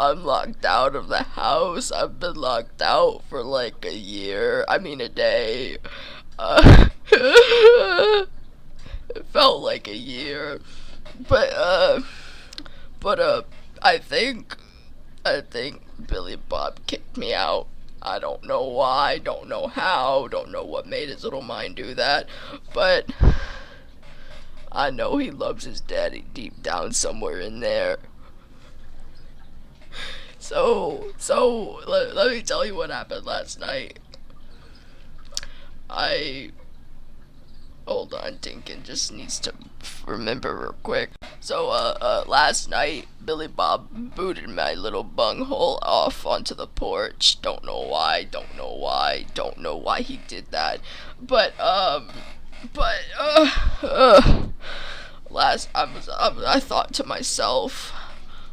I'm locked out of the house. I've been locked out for like a year. I mean, a day. It felt like a year. But, but, I think, I think Billy Bob kicked me out. I don't know why, don't know how, don't know what made his little mind do that, but I know he loves his daddy deep down somewhere in there. Let me tell you what happened last night. I Hold on, Dinkin just needs to remember real quick. Last night, Billy Bob booted my little bunghole off onto the porch. Don't know why, don't know why he did that. But, I thought to myself,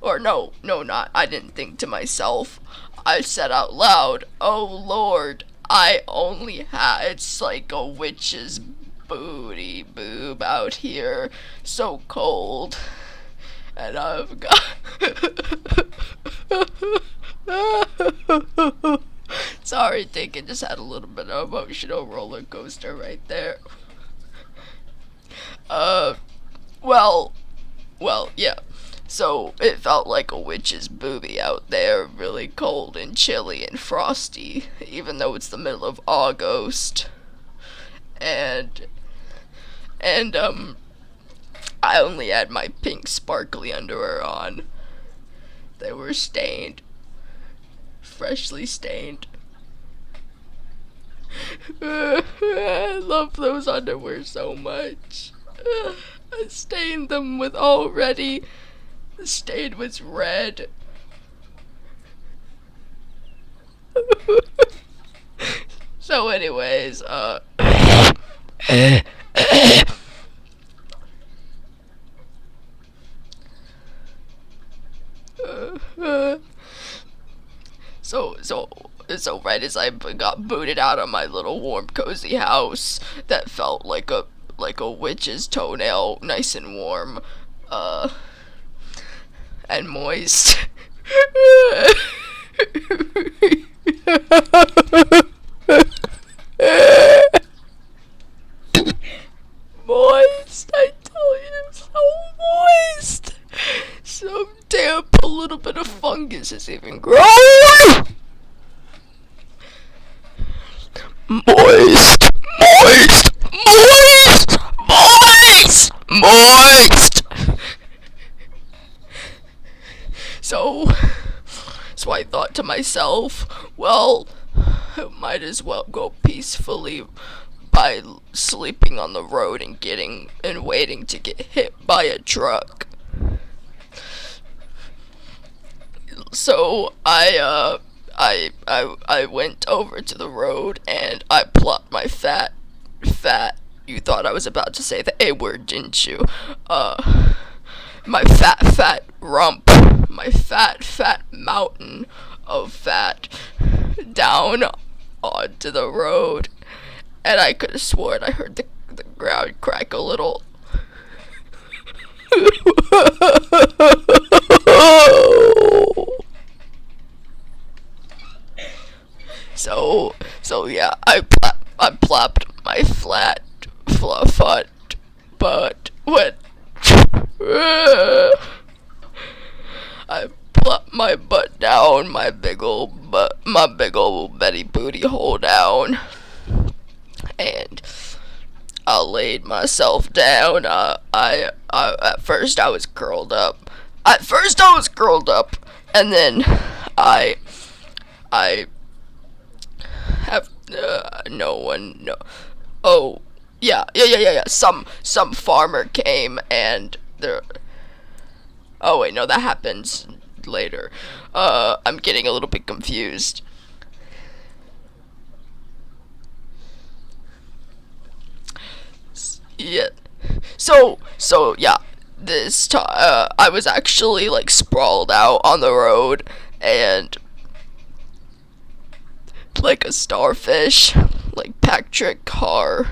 or no, not, I didn't think to myself. I said out loud, "Oh Lord, it's like a witch's booty boob out here, so cold, and I've got sorry, Dinkin just had a little bit of emotional roller coaster right there. Well, yeah. So it felt like a witch's booby out there, really cold and chilly and frosty, even though it's the middle of August. And I only had my pink sparkly underwear on. They were stained. Freshly stained. I love those underwear so much. I stained them with already. The stain was red. So anyways, so right as I got booted out of my little warm cozy house that felt like a witch's toenail, nice and warm, and moist. Moist, I tell you, so moist. So damp, a little bit of fungus is even growing. Moist, moist, moist, moist, moist. So I thought to myself, well, I might as well go peacefully by sleeping on the road and waiting to get hit by a truck. So I went over to the road and I plopped my fat. You thought I was about to say the A word, didn't you? My fat rump, my fat mountain of fat down onto the road, and I could have sworn I heard the ground crack a little. So yeah, I plopped my flat foot, but when I plopped my butt down, my big old Betty booty hole down, and I laid myself down. At first I was curled up. And then I have no one. No. Oh yeah. Some farmer came and there. Oh wait, no, that happens later. I'm getting a little bit confused. Yeah. So yeah, I was actually like sprawled out on the road and like a starfish, like Patrick Dar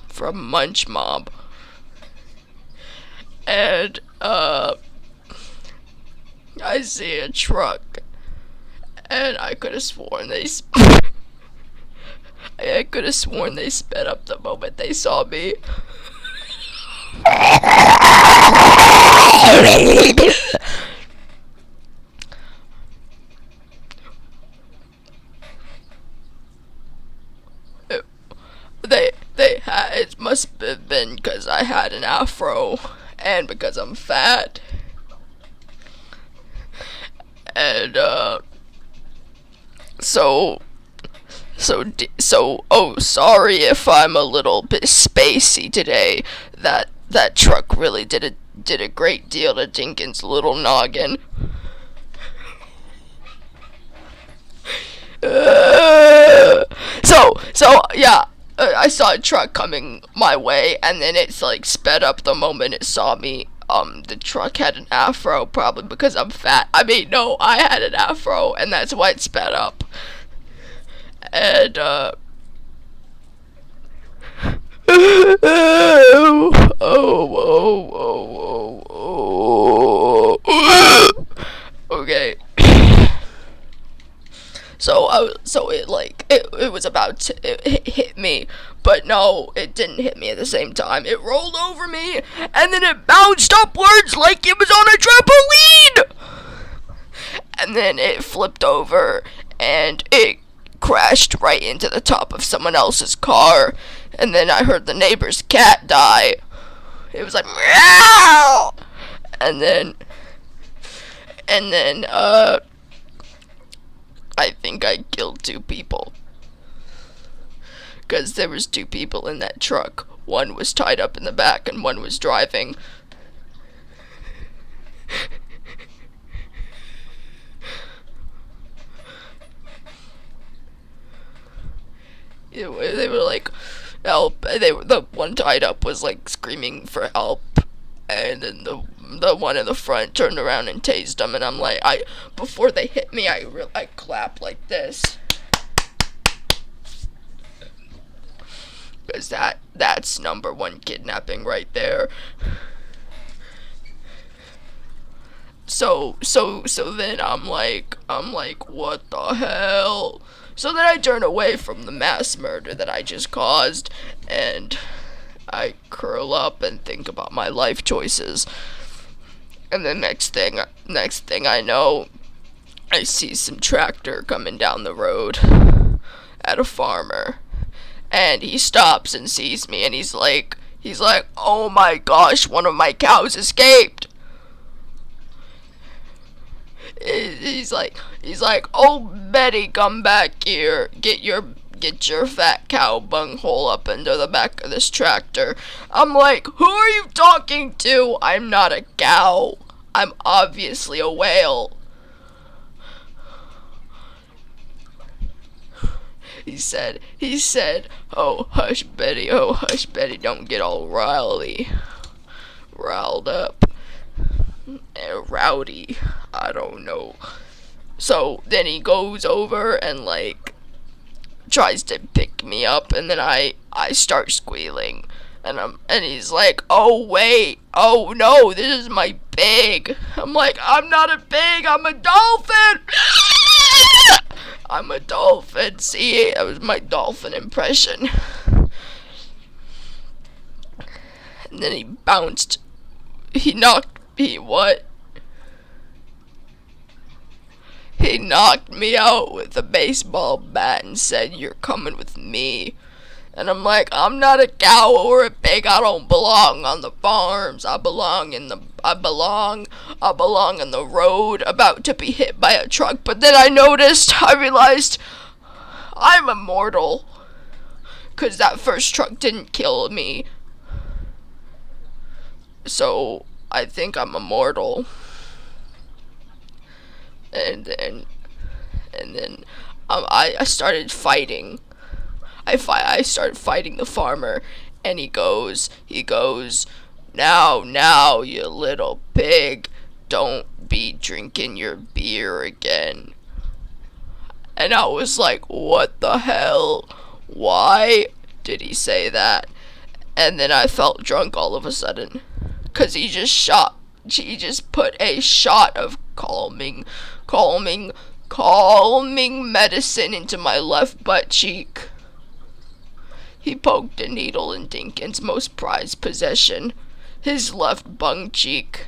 from Munch Mob. And I see a truck, and I could have sworn I could have sworn they sped up the moment they saw me. It must have been because I had an afro, and because I'm fat, and so oh, sorry if I'm a little bit spacey today. That truck really did a great deal to Dinkins' little noggin. So yeah, I saw a truck coming my way, and then it's like sped up the moment it saw me. The truck had an afro, probably because I'm fat. I mean, no, I had an afro, and that's why it sped up. And okay. So it was about to, it hit me, but no, it didn't hit me at the same time. It rolled over me, and then it bounced upwards like it was on a trampoline, and then it flipped over, and it crashed right into the top of someone else's car, and then I heard the neighbor's cat die. It was like meow, and then I think I killed 2 people. Because there was 2 people in that truck. One was tied up in the back and one was driving. They were like, help. The one tied up was like screaming for help. And then the one in the front turned around and tased them, and I'm like, before they hit me, I clap like this, because that's number 1 kidnapping right there. So then I'm like, what the hell? So then I turn away from the mass murder that I just caused, and I curl up and think about my life choices. And the next thing I know, I see some tractor coming down the road at a farmer. And he stops and sees me, and he's like, oh my gosh, one of my cows escaped. He's like, oh Betty, come back here, get your fat cow bunghole up into the back of this tractor. I'm like, who are you talking to? I'm not a cow. I'm obviously a whale. He said, oh hush Betty, don't get all riled up, rowdy, I don't know. So then he goes over and like tries to pick me up, and then I start squealing, and he's like, oh wait, oh no, this is my pig. I'm like, I'm not a pig, I'm a dolphin. I'm a dolphin. See, that was my dolphin impression. And then he bounced. He knocked me out with a baseball bat and said, you're coming with me. And I'm like, I'm not a cow or a pig. I don't belong on the farms. I belong on the road, about to be hit by a truck. But then I realized I'm immortal, 'cause that first truck didn't kill me. So I think I'm immortal. And then I started fighting. I started fighting the farmer, and he goes, now, you little pig, don't be drinking your beer again. And I was like, what the hell? Why did he say that? And then I felt drunk all of a sudden, 'cause he just shot she just put a shot of calming, calming medicine into my left butt cheek. He poked a needle in Dinkin's most prized possession, his left bung cheek.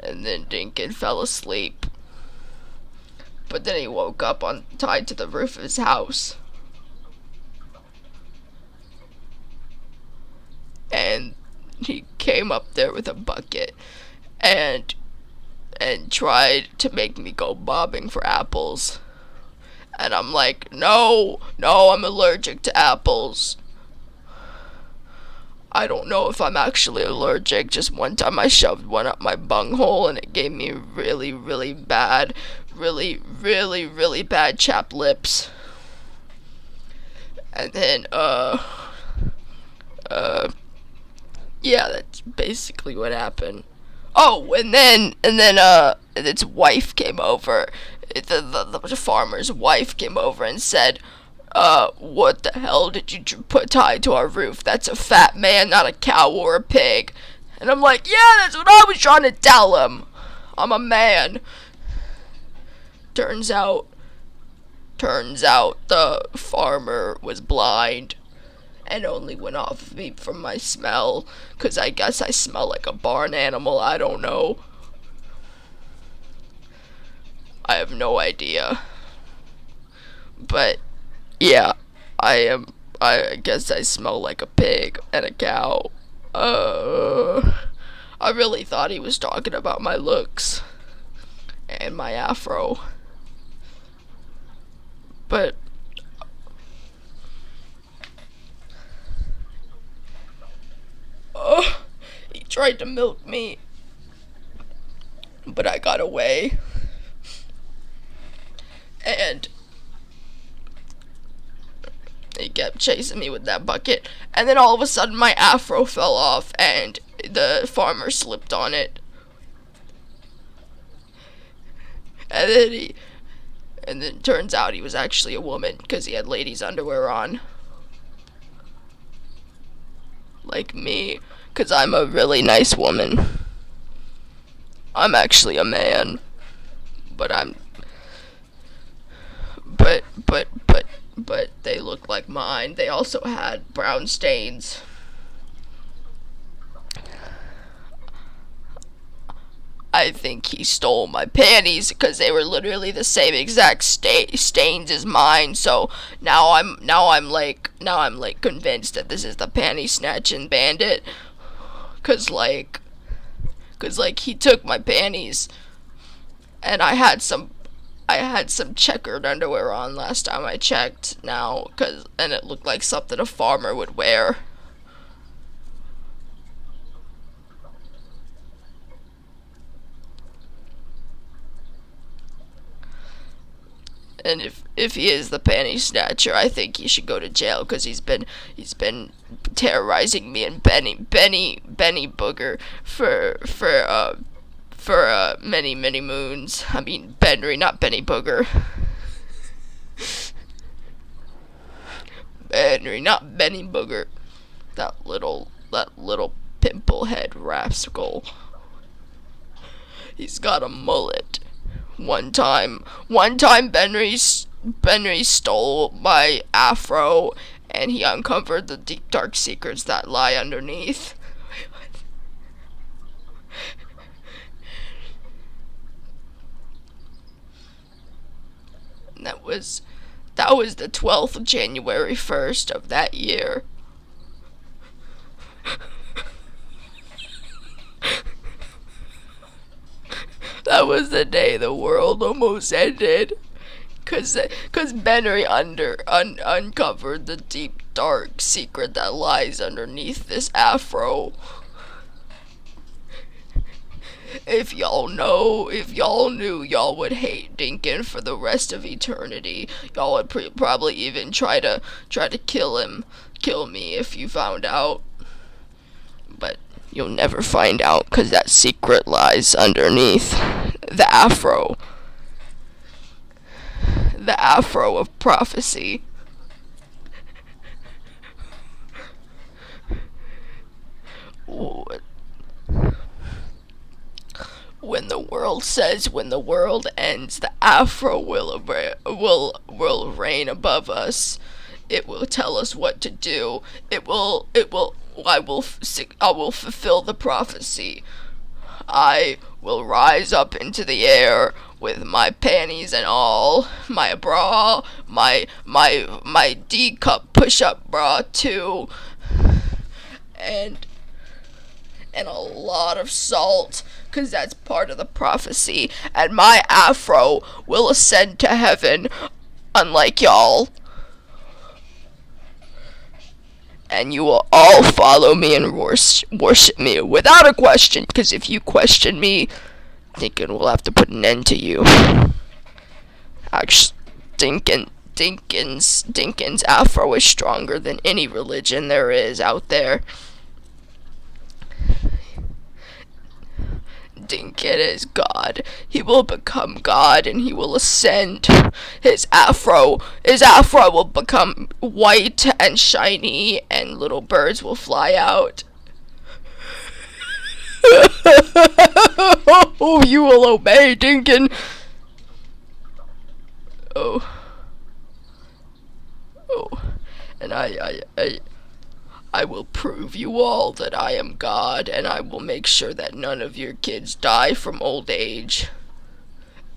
And then Dinkin fell asleep. But then he woke up tied to the roof of his house. And he came up there with a bucket and tried to make me go bobbing for apples. And I'm like, no, I'm allergic to apples. I don't know if I'm actually allergic. Just one time I shoved one up my bunghole and it gave me really, really bad chapped lips. And then, yeah, that's basically what happened. Oh, and then, its wife came over. The farmer's wife came over and said, what the hell did you put tied to our roof? That's a fat man, not a cow or a pig. And I'm like, yeah, that's what I was trying to tell him. I'm a man. Turns out the farmer was blind and only went off of me from my smell, 'cause I guess I smell like a barn animal, I don't know. I have no idea. But yeah, I guess I smell like a pig and a cow. I really thought he was talking about my looks and my afro. But he tried to milk me, but I got away. And he kept chasing me with that bucket, and then all of a sudden my afro fell off and the farmer slipped on it. And then turns out he was actually a woman, because he had ladies' underwear on. Like me, because I'm a really nice woman. I'm actually a man. But they look like mine. They also had brown stains. I think he stole my panties because they were literally the same exact stains as mine. So now I'm like convinced that this is the panty snatching bandit. Cause he took my panties, and I had some checkered underwear on last time I checked. And it looked like something a farmer would wear. And if he is the panty snatcher, I think he should go to jail, because he's been terrorizing me and Benny Booger for many moons. I mean Benry, not Benny Booger. Benry, not Benny Booger. That little pimple head rascal. He's got a mullet. One time Benry stole my afro, and he uncovered the deep dark secrets that lie underneath. And that was the 12th of January 1st of that year. That was the day the world almost ended, cause Benry uncovered the deep dark secret that lies underneath this afro. If y'all knew, y'all would hate Dinkin for the rest of eternity. Y'all would probably even try to kill me if you found out. But you'll never find out, 'cause that secret lies underneath the afro. The afro of prophecy. when the world says when the world ends, the afro will reign above us. It will tell us what to do. I will fulfill the prophecy. I will rise up into the air with my panties and all, my bra, my D cup push up bra too, and a lot of salt, 'cause that's part of the prophecy, and my afro will ascend to heaven, unlike y'all. And you will all follow me and worship me without a question, because if you question me, Dinkin will have to put an end to you. Actually, Dinkin's afro is stronger than any religion there is out there. Dinkin is God. He will become God and he will ascend. His afro will become white and shiny and little birds will fly out. Oh, you will obey, Dinkin. Oh. And I will prove you all that I am God, and I will make sure that none of your kids die from old age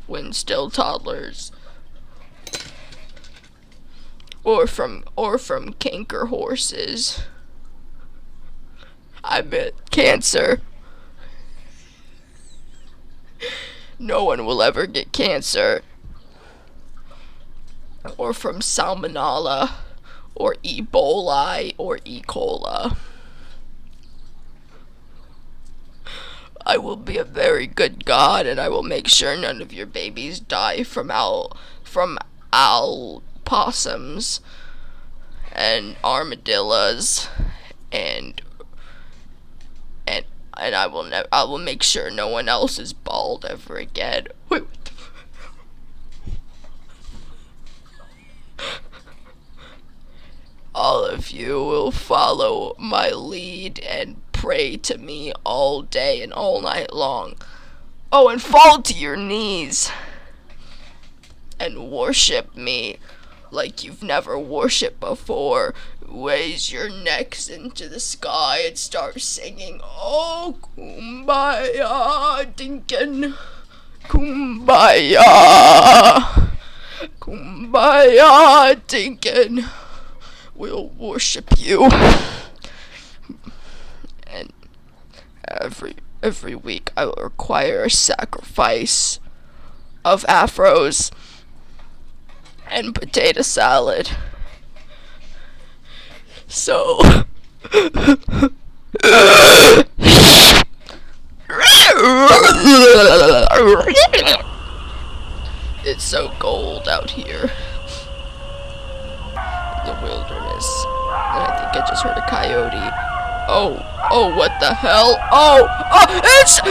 when still toddlers, or from canker horses. I meant cancer. No one will ever get cancer, or from salmonella, or Ebola, or E. coli. I will be a very good God, and I will make sure none of your babies die from possums and armadillos, and I will make sure no one else is bald ever again. Wait, what the all of you will follow my lead and pray to me all day and all night long. Oh, and fall to your knees and worship me like you've never worshipped before. Raise your necks into the sky and start singing, "Oh, kumbaya, Dinkin, kumbaya, kumbaya, Dinkin. We'll worship you." And every week I will require a sacrifice of afros and potato salad. So it's so cold out here in the wilderness, and I think I just heard a coyote. Oh, what the hell? Oh, it's